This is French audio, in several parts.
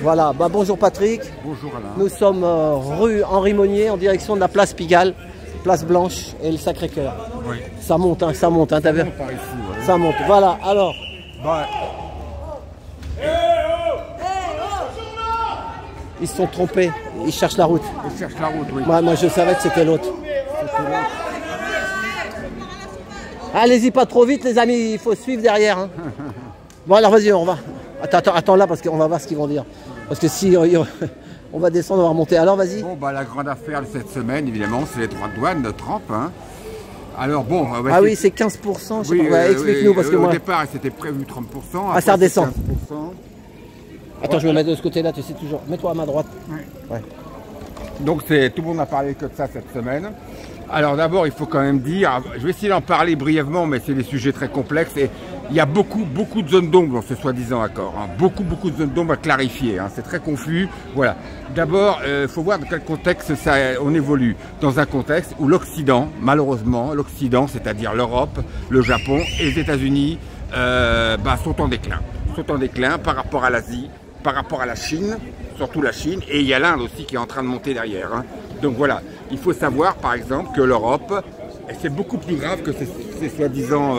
Voilà, bah, bonjour Patrick. Bonjour Alain. Nous sommes rue Henri Monnier en direction de la place Pigalle, place Blanche et le Sacré-Cœur. Oui. Ça monte, t'as vu? Ça monte par ici, ouais. Ça monte, voilà, alors. Bah, Ils se sont trompés, ils cherchent la route. on cherche la route, oui. Moi je savais que c'était l'autre. Allez-y pas trop vite les amis, il faut suivre derrière. Hein. Bon alors vas-y, on va. Attends là parce qu'on va voir ce qu'ils vont dire. Parce que si on va descendre, on va remonter. Alors vas-y. Bon, bah, la grande affaire de cette semaine, évidemment, c'est les droits de douane de Trump. Hein. Alors bon, ah oui, c'est 15%, je sais pas. Explique-nous parce que au moi. départ, c'était prévu 30%. Ah, ça redescend. 15%. Attends, je me mets de ce côté-là, tu sais toujours. Mets-toi à ma droite. Ouais. Donc tout le monde n'a parlé que de ça cette semaine. Alors d'abord, il faut quand même dire, je vais essayer d'en parler brièvement, mais c'est des sujets très complexes et il y a beaucoup de zones d'ombre dans ce soi-disant accord. Hein. Beaucoup de zones d'ombre à clarifier. Hein. C'est très confus. Voilà. D'abord, il faut voir dans quel contexte on évolue. Dans un contexte où l'Occident, malheureusement, l'Occident, c'est-à-dire l'Europe, le Japon et les États-Unis, sont en déclin. Sont en déclin par rapport à l'Asie, par rapport à la Chine, surtout la Chine, et il y a l'Inde aussi qui est en train de monter derrière. Hein. Donc voilà, il faut savoir par exemple que l'Europe, et c'est beaucoup plus grave que ces soi-disant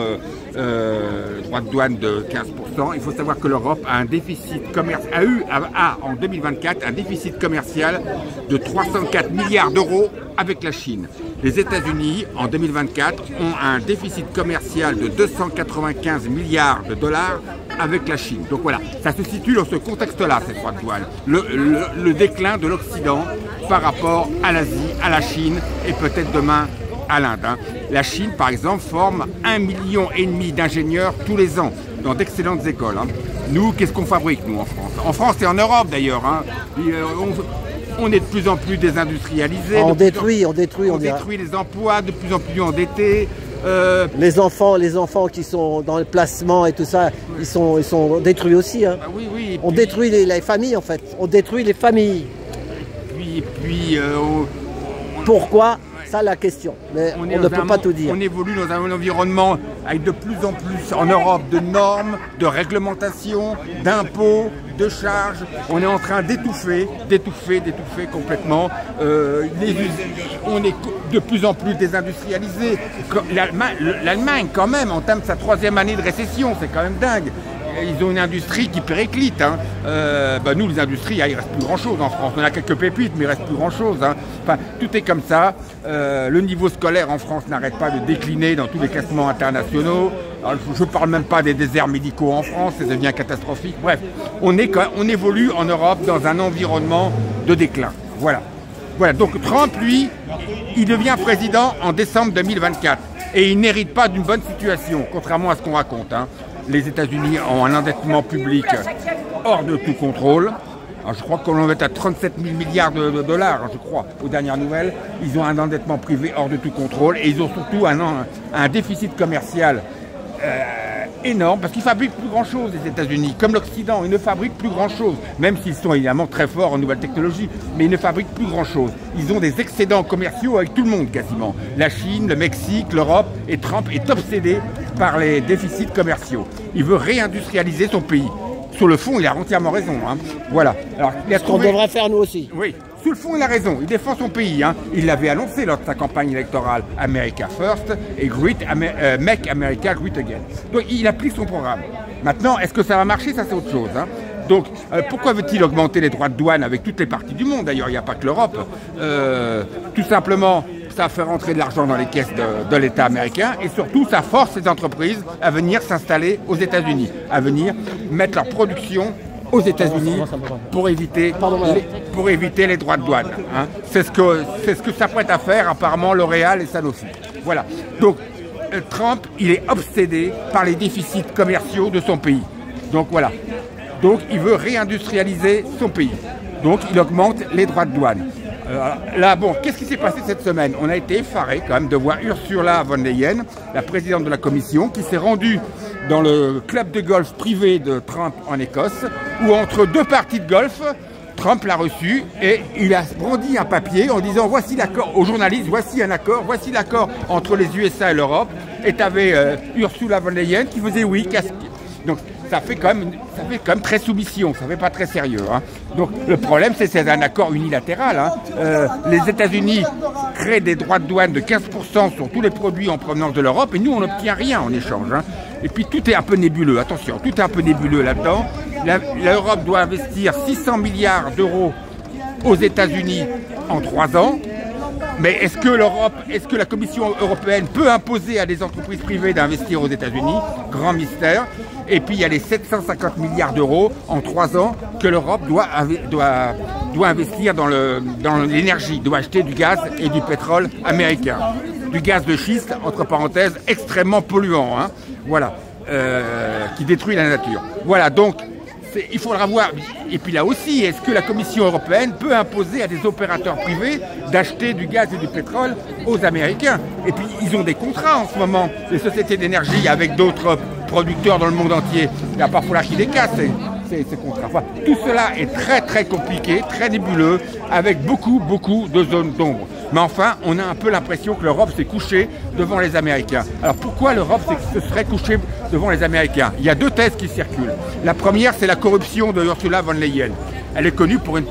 droits de douane de 15%, il faut savoir que l'Europe a un déficit commercial, a en 2024 un déficit commercial de 304 milliards d'euros avec la Chine. Les États-Unis, en 2024, ont un déficit commercial de 295 milliards de dollars avec la Chine. Donc voilà, ça se situe dans ce contexte-là, ces droits de douane. Le déclin de l'Occident par rapport à l'Asie, à la Chine et peut-être demain à l'Inde. Hein. La Chine, par exemple, forme 1,5 million d'ingénieurs tous les ans dans d'excellentes écoles. Hein. Nous, qu'est-ce qu'on fabrique, nous, en France? En France et en Europe, d'ailleurs. Hein. On est de plus en plus désindustrialisé. On détruit les emplois, de plus en plus endettés. Les enfants qui sont dans le placement et tout ça, ils sont détruits aussi. Hein. Bah oui, on détruit les familles en fait. On détruit les familles. Pourquoi? Ça la question. Mais on ne peut pas tout dire. On évolue dans un environnement avec de plus en plus en Europe de normes, de réglementations, d'impôts, de charges. On est en train d'étouffer complètement. On est de plus en plus désindustrialisé. L'Allemagne, quand même, entame sa 3e année de récession. C'est quand même dingue. Ils ont une industrie qui périclite. Hein. Nous, les industries, il ne reste plus grand-chose en France. On a quelques pépites, mais il ne reste plus grand-chose. Hein. Enfin, tout est comme ça. Le niveau scolaire en France n'arrête pas de décliner dans tous les classements internationaux. Alors, je ne parle même pas des déserts médicaux en France, ça devient catastrophique. Bref, on évolue en Europe dans un environnement de déclin. Voilà. Donc Trump, lui, il devient président en décembre 2024. Et il n'hérite pas d'une bonne situation, contrairement à ce qu'on raconte. Hein. Les États-Unis ont un endettement public hors de tout contrôle. Alors, je crois qu'on en est à 37 000 milliards de dollars, je crois, aux dernières nouvelles. Ils ont un endettement privé hors de tout contrôle et ils ont surtout un déficit commercial énorme parce qu'ils fabriquent plus grand-chose, les États-Unis. Comme l'Occident, ils ne fabriquent plus grand-chose, même s'ils sont évidemment très forts en nouvelles technologies, mais ils ne fabriquent plus grand-chose. Ils ont des excédents commerciaux avec tout le monde quasiment. La Chine, le Mexique, l'Europe, et Trump est obsédé par les déficits commerciaux. Il veut réindustrialiser son pays. Sur le fond, il a entièrement raison. Hein. Voilà. Alors, ce qu'on devrait faire nous aussi. Oui. Sur le fond, il a raison. Il défend son pays. Hein. Il l'avait annoncé lors de sa campagne électorale America First et Make America Great Again. Donc, il applique son programme. Maintenant, est-ce que ça va marcher? Ça, c'est autre chose. Hein. Donc, pourquoi veut-il augmenter les droits de douane avec toutes les parties du monde? D'ailleurs, il n'y a pas que l'Europe. Tout simplement, ça fait rentrer de l'argent dans les caisses de l'État américain et surtout, ça force les entreprises à venir s'installer aux États-Unis, à venir mettre leur production aux États-Unis pour éviter les droits de douane. Hein. C'est ce que s'apprête à faire apparemment L'Oréal et Sanofi. Voilà. Donc, Trump, il est obsédé par les déficits commerciaux de son pays. Donc voilà. Donc, il veut réindustrialiser son pays. Donc, il augmente les droits de douane. Là, bon, qu'est-ce qui s'est passé cette semaine? On a été effarés quand même de voir Ursula von der Leyen, la présidente de la Commission, qui s'est rendue dans le club de golf privé de Trump en Écosse, où entre deux parties de golf, Trump l'a reçu et il a brandi un papier en disant voici l'accord aux journalistes, voici l'accord entre les USA et l'Europe. Et tu avais Ursula von der Leyen qui faisait oui. Donc ça fait quand même très soumission, ça fait pas très sérieux. Hein. Donc le problème, c'est un accord unilatéral. Hein. Les États-Unis créent des droits de douane de 15% sur tous les produits en provenance de l'Europe et nous, on n'obtient rien en échange. Hein. Et puis tout est un peu nébuleux, attention, tout est un peu nébuleux là-dedans. L'Europe doit investir 600 milliards d'euros aux États-Unis en 3 ans. Mais est-ce que la Commission européenne peut imposer à des entreprises privées d'investir aux États-Unis? Grand mystère. Et puis il y a les 750 milliards d'euros en 3 ans que l'Europe doit investir dans l'énergie, doit acheter du gaz et du pétrole américain. Du gaz de schiste, entre parenthèses, extrêmement polluant, hein, voilà, qui détruit la nature. Voilà, donc il faudra voir. Et puis là aussi, est-ce que la Commission européenne peut imposer à des opérateurs privés d'acheter du gaz et du pétrole aux Américains? Et puis ils ont des contrats en ce moment, les sociétés d'énergie avec d'autres producteurs dans le monde entier. Il va pas falloir qu'ils les cassent ces contrats. Enfin, tout cela est très très compliqué, très nébuleux, avec beaucoup de zones d'ombre. Mais enfin, on a un peu l'impression que l'Europe s'est couchée devant les Américains. Alors pourquoi l'Europe se serait couchée devant les Américains? Il y a 2 thèses qui circulent. La première, c'est la corruption de Ursula von der Leyen. Elle est connue pour être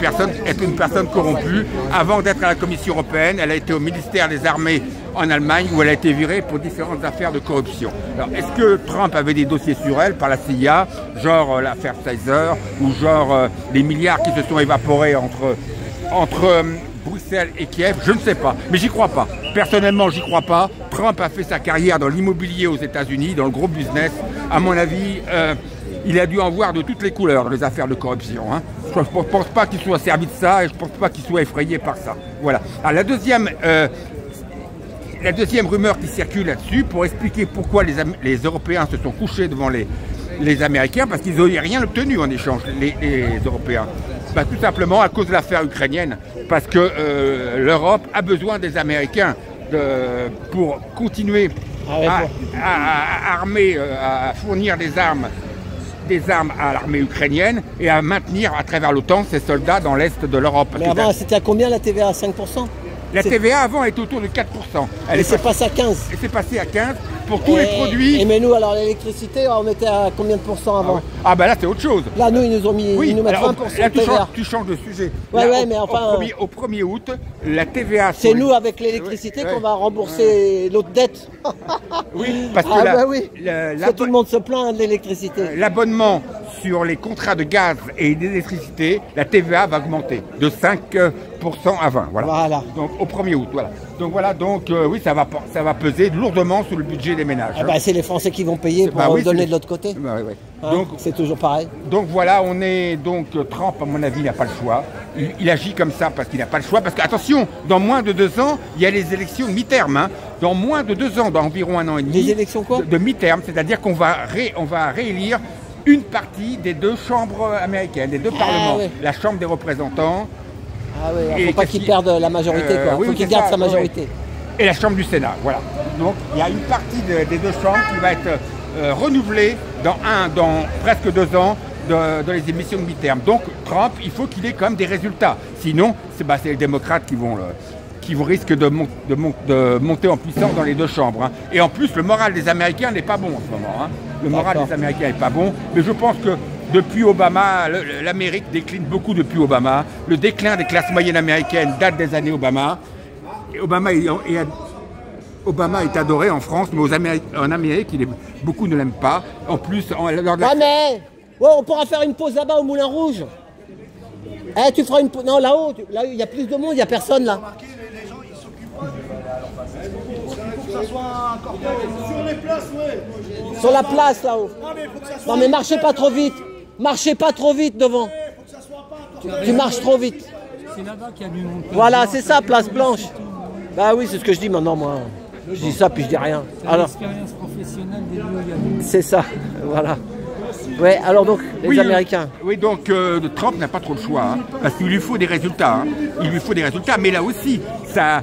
une personne corrompue. Avant d'être à la Commission européenne, elle a été au ministère des Armées en Allemagne où elle a été virée pour différentes affaires de corruption. Alors, est-ce que Trump avait des dossiers sur elle par la CIA, genre l'affaire Pfizer, ou genre les milliards qui se sont évaporés entre Bruxelles et Kiev? Je ne sais pas, mais j'y crois pas. Personnellement, j'y crois pas. Trump a fait sa carrière dans l'immobilier aux États-Unis, dans le gros business. À mon avis, il a dû en voir de toutes les couleurs dans les affaires de corruption. Hein. Je ne pense pas qu'il soit servi de ça et je ne pense pas qu'il soit effrayé par ça. Voilà. Alors, la deuxième rumeur qui circule là-dessus, pour expliquer pourquoi les Européens se sont couchés devant les Américains, parce qu'ils n'ont rien obtenu en échange, les Européens. Bah, tout simplement à cause de l'affaire ukrainienne, parce que l'Europe a besoin des Américains pour continuer à armer, à fournir des armes à l'armée ukrainienne et à maintenir à travers l'OTAN ses soldats dans l'est de l'Europe. Mais avant, c'était à combien la TVA? À 5%? La TVA avant était autour de 4%. Elle est passée à 15%. Elle s'est passée à 15% pour tous les produits. Et mais nous, alors l'électricité, on était à combien de pourcents avant? Ah ben là, c'est autre chose. Là, nous, ils nous ont mis oui, ils nous mettent 20% là, de TVA. Tu changes de sujet. Ouais, là, ouais, mais enfin... Au 1er août, la TVA... C'est nous, avec l'électricité, qu'on va rembourser l'autre dette. Oui, parce que parce que tout le monde se plaint de l'électricité. L'abonnement sur les contrats de gaz et d'électricité, la TVA va augmenter de 5% à 20%. Voilà. Donc au 1er août, voilà. Donc voilà, oui, ça va peser lourdement sur le budget des ménages. Ah bah, c'est les Français qui vont payer pour donner de l'autre côté. Bah, oui. Hein, donc c'est toujours pareil. Donc voilà, Trump, à mon avis, n'a pas le choix. Il agit comme ça parce qu'il n'a pas le choix. Parce que, attention, dans moins de 2 ans, il y a les élections de mi-terme. Hein. Dans moins de 2 ans, dans environ 1 an et demi. Les élections quoi? De mi-terme, c'est-à-dire qu'on va réélire une partie des 2 chambres américaines, des 2 parlements. Ouais. La Chambre des représentants. Ah oui, il ne faut pas qu'il perde la majorité, quoi. Il faut qu'il garde sa majorité. Ouais. Et la Chambre du Sénat, voilà. Donc il y a une partie des 2 chambres qui va être renouvelée dans presque 2 ans dans les émissions de mi-terme. Donc Trump, il faut qu'il ait quand même des résultats. Sinon, c'est les démocrates qui vont risquer de monter en puissance dans les 2 chambres. Hein. Et en plus, le moral des Américains n'est pas bon en ce moment. Hein. Le moral des Américains n'est pas bon. Mais je pense que depuis Obama, l'Amérique décline beaucoup depuis Obama. Le déclin des classes moyennes américaines date des années Obama. Et Obama est adoré en France, mais en Amérique, beaucoup ne l'aiment pas. En plus, mais on pourra faire une pause là-bas au Moulin Rouge. Tu feras une pause. Non, là-haut, il y a plus de monde, il n'y a personne là. Sur les places, ouais. Sur la place là-haut. Non mais marchez pas trop vite. Marchez pas trop vite devant. Tu marches trop vite. C'est là-bas qu'il y a du monde. Voilà, c'est ça, place Blanche. Bah oui, c'est ce que je dis maintenant moi. Je dis ça puis je dis rien. Alors, l'expérience professionnelle des lieux. C'est ça, voilà. Ouais, alors donc, les Américains. Oui, donc Trump n'a pas trop le choix, hein, parce qu'il lui faut des résultats. Hein. Il lui faut des résultats, mais là aussi, sa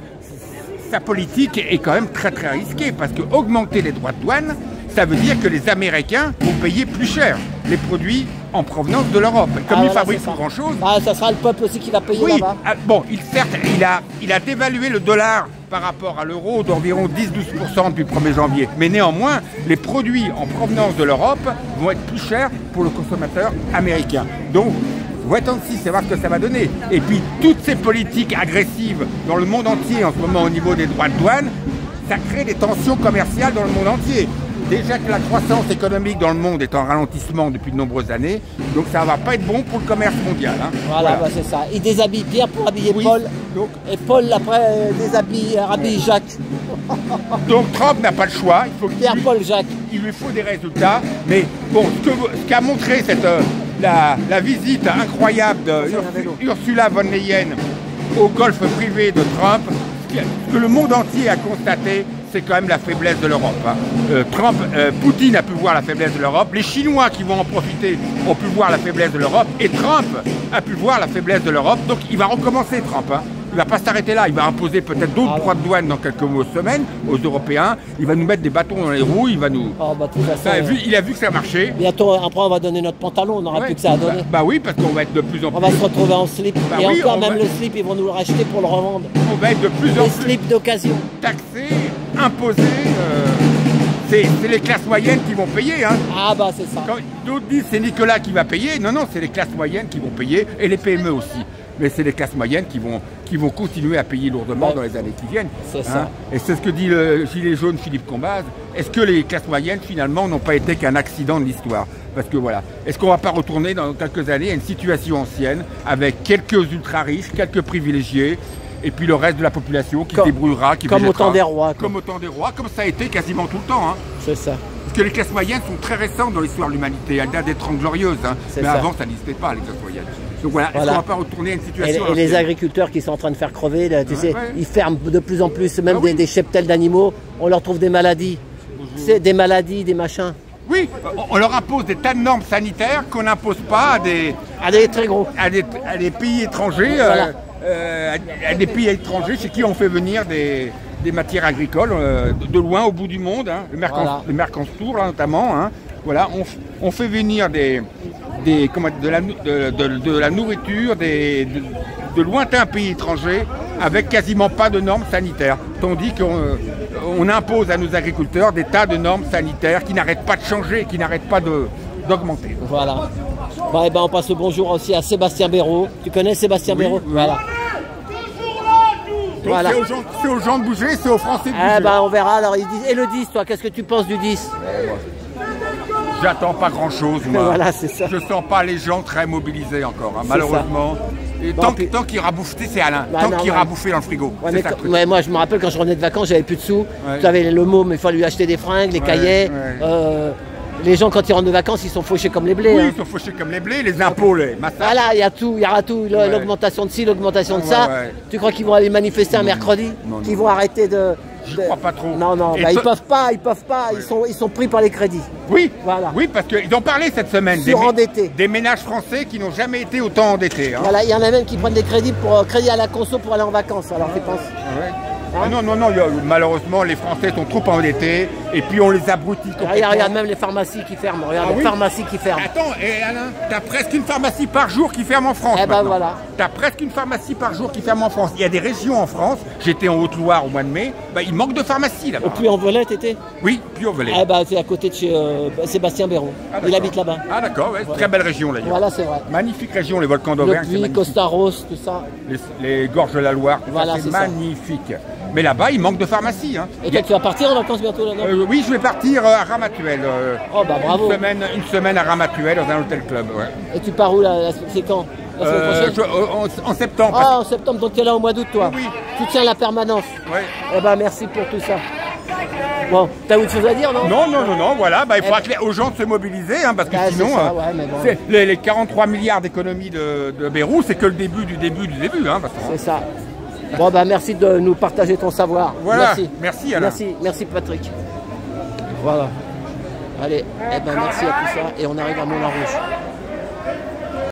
politique est quand même très très risquée, parce que augmenter les droits de douane, ça veut dire que les Américains vont payer plus cher les produits en provenance de l'Europe. Comme il voilà, fabrique c'est ça. plus grand-chose, Ah, ça sera le peuple aussi qui va payer oui, là-bas. bon, certes, il a dévalué le dollar par rapport à l'euro d'environ 10-12% depuis le 1er janvier. Mais néanmoins, les produits en provenance de l'Europe vont être plus chers pour le consommateur américain. Donc, wait and see, c'est voir ce que ça va donner. Et puis, toutes ces politiques agressives dans le monde entier en ce moment au niveau des droits de douane, ça crée des tensions commerciales dans le monde entier. Déjà que la croissance économique dans le monde est en ralentissement depuis de nombreuses années, donc ça va pas être bon pour le commerce mondial. Hein. Voilà, bah, c'est ça. Il déshabille Pierre pour habiller Oui, Paul. donc- Et Paul, après, habille Jacques. Donc Trump n'a pas le choix, il faut Pierre, Paul, Jacques. il lui faut des résultats. Mais bon, ce qu'a montré la visite incroyable d'Ursula von der Leyen au golfe privé de Trump, ce que le monde entier a constaté, c'est quand même la faiblesse de l'Europe. Hein. Poutine a pu voir la faiblesse de l'Europe, les Chinois qui vont en profiter ont pu voir la faiblesse de l'Europe, et Trump a pu voir la faiblesse de l'Europe. Donc il va recommencer Trump. Hein. Il ne va pas s'arrêter là, il va imposer peut-être d'autres droits de douane dans quelques semaines aux Européens. Il va nous mettre des bâtons dans les roues, il va nous... Oh, bah, de toute façon, il a vu que ça marchait. bientôt, après, on va donner notre pantalon. On n'aura Ouais. plus que ça à donner. Bah oui, parce qu'on va être de plus en On plus... va se retrouver en slip. Bah et oui, encore, on même va- le slip, ils vont nous le racheter pour le revendre. On va être de plus en Les plus slips d'occasion. taxés, imposés. C'est les classes moyennes qui vont payer. Hein. Ah, bah, c'est ça. Quand d'autres disent c'est Nicolas qui va payer, non, non, c'est les classes moyennes qui vont payer, et les PME aussi. Mais c'est les classes moyennes qui vont continuer à payer lourdement dans les années qui viennent. C'est ça. Et c'est ce que dit le gilet jaune Philippe Combaz. Est-ce que les classes moyennes, finalement, n'ont pas été qu'un accident de l'histoire? Parce que voilà, est-ce qu'on ne va pas retourner dans quelques années à une situation ancienne, avec quelques ultra-riches, quelques privilégiés, et puis le reste de la population qui se débrouillera, qui comme au végétera. temps des rois, quoi. Comme au temps des rois, comme ça a été quasiment tout le temps. Hein. C'est ça. Parce que les classes moyennes sont très récentes dans l'histoire de l'humanité. Elles datent des 30 glorieuses. Hein. C'est Mais ça. avant, ça n'existait pas, les classes moyennes. Donc voilà, est-ce qu'on ne va pas retourner à une Et, situation et les ancienne? agriculteurs qui sont en train de faire crever, là, tu sais, ouais. ils ferment de plus en plus, même Ah oui. des cheptels d'animaux, on leur trouve des maladies. C'est des maladies, des machins. Oui, on leur impose des tas de normes sanitaires qu'on n'impose pas à des Très gros. à des pays étrangers, Voilà. à des pays étrangers chez qui on fait venir des matières agricoles de loin au bout du monde, hein, le Mercosur là, notamment. Hein. Voilà, on fait venir de la nourriture de lointains pays étrangers avec quasiment pas de normes sanitaires. Tandis qu'on impose à nos agriculteurs des tas de normes sanitaires qui n'arrêtent pas de changer, qui n'arrêtes pas d'augmenter. Voilà. Bon, et ben, on passe le bonjour aussi à Sébastien Béraud. Tu connais Sébastien Oui, Béraud? oui. Voilà. Donc Voilà. c'est aux gens de bouger, c'est aux Français de bouger. Eh ben, on verra. Alors, ils disent. Et le 10, toi, qu'est-ce que tu penses du 10? J'attends pas grand-chose, moi. Voilà, c'est ça. Je sens pas les gens très mobilisés encore, hein, C'est malheureusement. Et Bon, tant, puis- tant qu'il ira bouffer, c'est Alain. Bah, tant non, qu'il ouais. ira bouffer dans le frigo. Ouais, C'est mais ça le truc. ouais, moi, je me rappelle quand je revenais de vacances, j'avais plus de sous. Ouais. J'avais le mot, mais il fallait lui acheter des fringues, les cahiers. ouais. Les gens, quand ils rentrent de vacances, ils sont fauchés comme les blés. Oui, hein. ils sont fauchés comme les blés, les impôts, les massacres. Voilà, il y a tout, il y aura tout, Ouais. l'augmentation de ci, l'augmentation de ça. Ouais. Tu crois qu'ils vont aller manifester un mercredi? non, Qu'ils non. vont arrêter de... J'y crois pas trop. Non, non, Et bah, toi- ils peuvent pas, ils sont pris par les crédits. Oui, Voilà. oui, parce qu'ils ont parlé cette semaine Surendettés. des ménages français qui n'ont jamais été autant endettés. Hein. Voilà, il y en a même qui prennent des crédits pour crédit à la conso pour aller en vacances. Alors, tu penses? Ouais. Ah non, non, non, malheureusement, les Français sont trop endettés et puis on les abrutit complètement. Regarde même les pharmacies qui ferment. Regarde Ah les oui pharmacies qui ferment. Attends, et Alain, t'as presque une pharmacie par jour qui ferme en France. Eh ben maintenant. voilà. T'as presque une pharmacie par jour qui ferme en France. Il y a des régions en France, j'étais en Haute-Loire au mois de mai, bah, il manque de pharmacie là-bas. Au Puy-en-Velay, t'étais? Oui, puis on veut Eh ben, c'est à côté de chez Sébastien Béraud. Ah, Il d'accord. habite là-bas. Ah d'accord, ouais, très belle région d'ailleurs. Voilà, c'est vrai. Magnifique région, les volcans Le d'Auvergne, c'est Puy, magnifique. Costaros, tout ça. Les gorges de la Loire, tout Voilà, ça, c'est c'est ça. magnifique. Mais là-bas, il manque de pharmacie. Hein. Et toi, tu vas partir en vacances bientôt là-bas? Oui, je vais partir à Ramatuelle. Oh, bah bravo. Une semaine à Ramatuelle dans un hôtel club. Ouais. Et tu pars où là? C'est quand? La semaine prochaine? En septembre. Ah, en septembre, donc tu es là au mois d'août, toi. Oui, oui. Tu tiens la permanence. Ouais. Eh ben, merci pour tout ça. Bon, t'as autre chose à dire, non? Non, non, non, non, voilà, bah, il faudra aux gens de se mobiliser, hein, parce que Ah, sinon, c'est ça, ouais, mais bon. les 43 milliards d'économies de Beyrouth, c'est que le début du début du début. Hein, parce que- C'est ça. Bon, bah merci de nous partager ton savoir. Voilà, Merci. merci, Alain. Merci Patrick. Voilà. Allez, eh ben merci à tout ça et on arrive à Moulin Rouge.